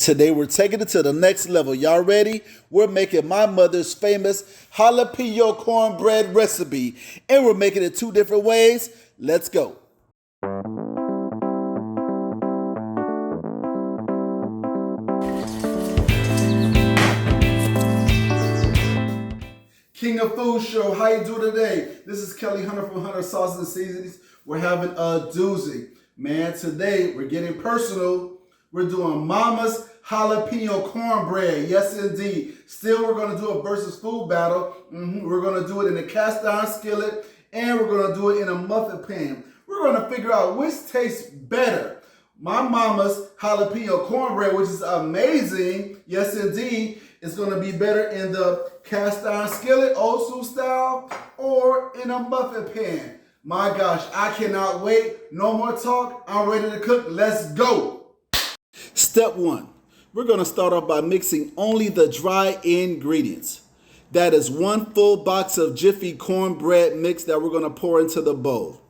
Today we're taking it to the next level. Y'all ready? We're making my mother's famous jalapeno cornbread recipe. And we're making it two different ways. Let's go. King of Food Show, how you doing today? This is Kelly Hunter from Hunter Sauces and Seasonings. We're having a doozy. Man, today we're getting personal. We're doing Mama's Jalapeno Cornbread. Yes, indeed. Still, we're going to do a versus food battle. We're going to do it in a cast iron skillet, and we're going to do it in a muffin pan. We're going to figure out which tastes better. My Mama's Jalapeno Cornbread, which is amazing, yes, indeed, is going to be better in the cast iron skillet, old school style, or in a muffin pan. My gosh, I cannot wait. No more talk. I'm ready to cook. Let's go. Step one, we're going to start off by mixing only the dry ingredients. That is 1 full box of Jiffy cornbread mix that we're going to pour into the bowl.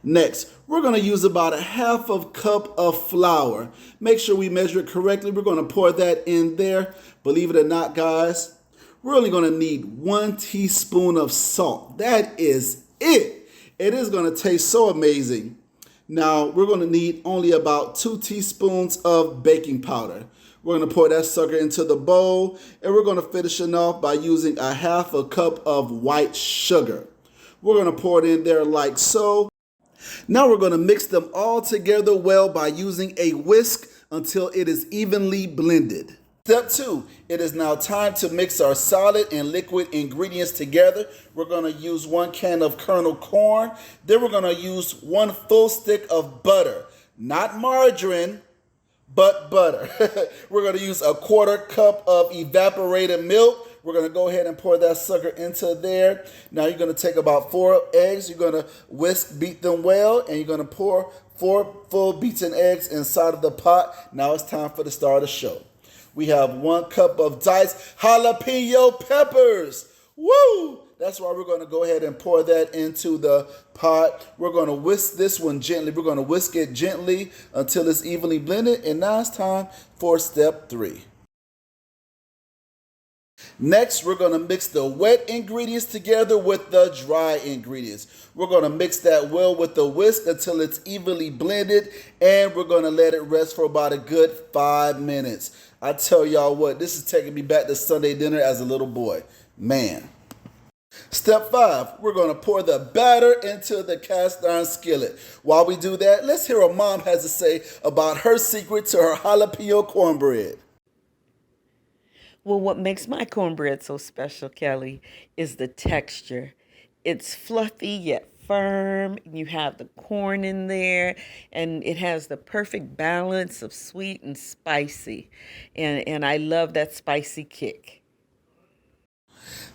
Next, we're going to use about a half of cup of flour. Make sure we measure it correctly. We're going to pour that in there. Believe it or not, guys, we're only going to need 1 teaspoon of salt. That is it. It is going to taste so amazing. Now, we're going to need only about 2 teaspoons of baking powder. We're going to pour that sucker into the bowl, and we're going to finish it off by using a half a cup of white sugar. We're going to pour it in there like so. Now we're going to mix them all together well by using a whisk until it is evenly blended. Step 2, it is now time to mix our solid and liquid ingredients together. We're going to use 1 can of kernel corn. Then we're going to use 1 full stick of butter. Not margarine, but butter. We're going to use a 1/4 cup of evaporated milk. We're going to go ahead and pour that sucker into there. Now you're going to take about 4 eggs. You're going to whisk, beat them well, and you're going to pour 4 full beaten eggs inside of the pot. Now it's time for the star of the show. We have 1 cup of diced jalapeno peppers. Woo! That's why we're going to go ahead and pour that into the pot. We're going to whisk this one gently. We're going to whisk it gently until it's evenly blended. And now it's time for step 3. Next, we're going to mix the wet ingredients together with the dry ingredients. We're going to mix that well with the whisk until it's evenly blended, and we're going to let it rest for about a good 5 minutes. I tell y'all what, this is taking me back to Sunday dinner as a little boy. Man. Step 5, we're going to pour the batter into the cast iron skillet. While we do that, let's hear what Mom has to say about her secret to her jalapeno cornbread. Well, what makes my cornbread so special, Kelly, is the texture. It's fluffy yet firm. You have the corn in there, and it has the perfect balance of sweet and spicy. And I love that spicy kick.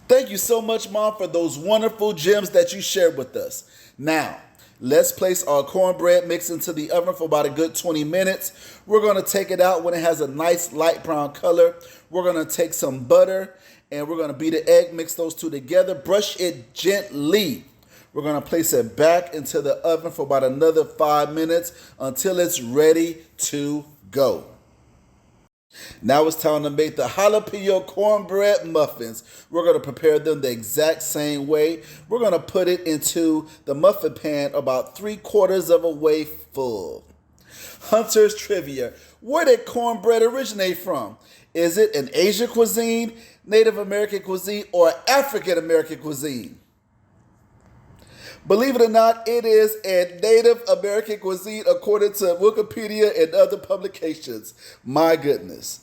Thank you so much, Mom, for those wonderful gems that you shared with us. Now, let's place our cornbread mix into the oven for about a good 20 minutes. We're going to take it out when it has a nice light brown color. We're going to take some butter and we're going to beat an egg, mix those two together, brush it gently. We're going to place it back into the oven for about another 5 minutes until it's ready to go. Now it's time to make the jalapeno cornbread muffins. We're going to prepare them the exact same way. We're going to put it into the muffin pan about 3/4 of a way full. Hunter's trivia. Where did cornbread originate from? Is it an Asian cuisine, Native American cuisine, or African American cuisine? Believe it or not, it is a Native American cuisine according to Wikipedia and other publications. My goodness.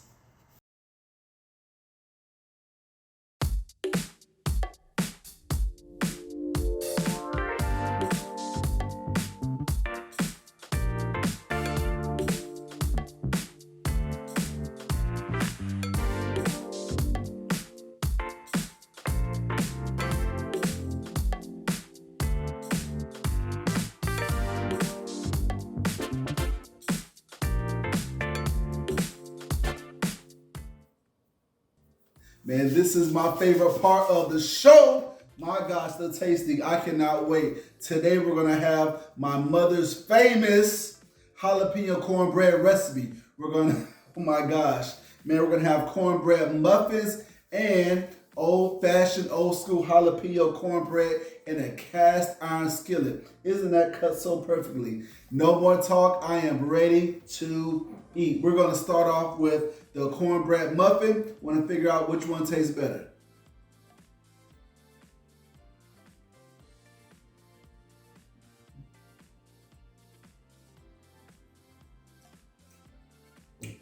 Man, this is my favorite part of the show. My gosh, the tasting. I cannot wait. Today we're going to have my mother's famous jalapeno cornbread recipe. We're going to Oh my gosh. Man, we're gonna have cornbread muffins and old-fashioned, old-school jalapeno cornbread in a cast iron skillet. Isn't that cut so perfectly? No more talk, I am ready to eat. We're gonna start off with the cornbread muffin. Wanna figure out which one tastes better.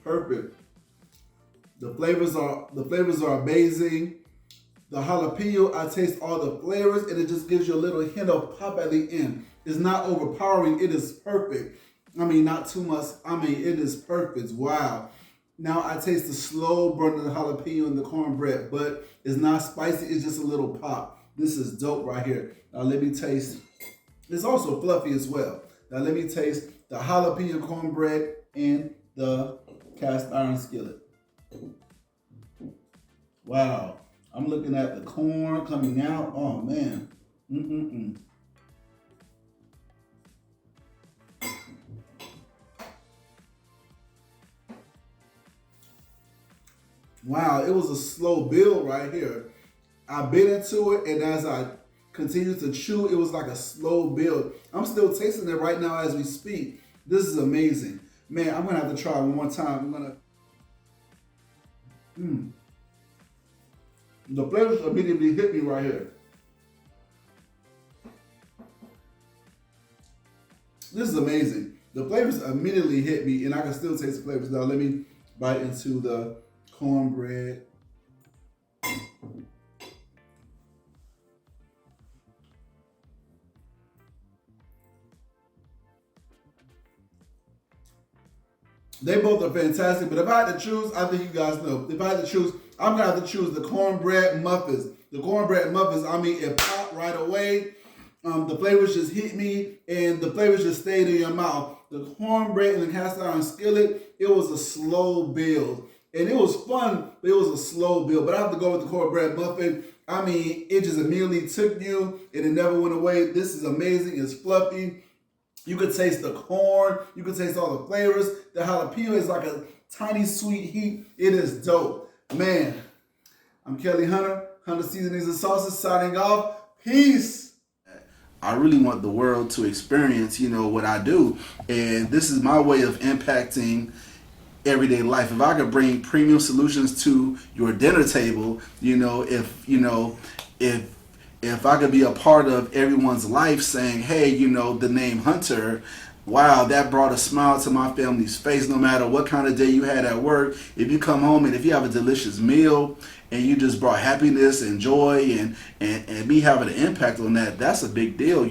Perfect. The flavors are amazing. The jalapeno, I taste all the flavors and it just gives you a little hint of pop at the end. It's not overpowering, it is perfect. I mean, not too much. I mean, it is perfect. Wow. Now I taste the slow burn of the jalapeno and the cornbread, but it's not spicy, it's just a little pop. This is dope right here. Now let me taste. It's also fluffy as well. Now let me taste the jalapeno cornbread and the cast iron skillet. Wow. I'm looking at the corn coming out. Oh man. Wow, it was a slow build right here. I bit into it, and as I continued to chew, it was like a slow build. I'm still tasting it right now as we speak. This is amazing. Man, I'm gonna have to try it one more time. The flavors immediately hit me right here. This is amazing. The flavors immediately hit me, and I can still taste the flavors. Now let me bite into the cornbread. They both are fantastic, but if I had to choose, I think you guys know. If I had to choose, I'm gonna have to choose the cornbread muffins. The cornbread muffins, I mean, it popped right away. The flavors just hit me, and the flavors just stayed in your mouth. The cornbread in the cast iron skillet, it was a slow build. And it was fun, but it was a slow build. But I have to go with the cornbread muffin. I mean, it just immediately took you, and it never went away. This is amazing, it's fluffy. You could taste the corn. You could taste all the flavors. The jalapeno is like a tiny sweet heat. It is dope. Man, I'm Kelly Hunter, Hunter Seasonings and Sauces, signing off. Peace. I really want the world to experience, what I do. And this is my way of impacting everyday life. If I could bring premium solutions to your dinner table, if I could be a part of everyone's life saying, hey, the name Hunter, wow, that brought a smile to my family's face no matter what kind of day you had at work. If you come home and if you have a delicious meal and you just brought happiness and joy and me having an impact on that, that's a big deal.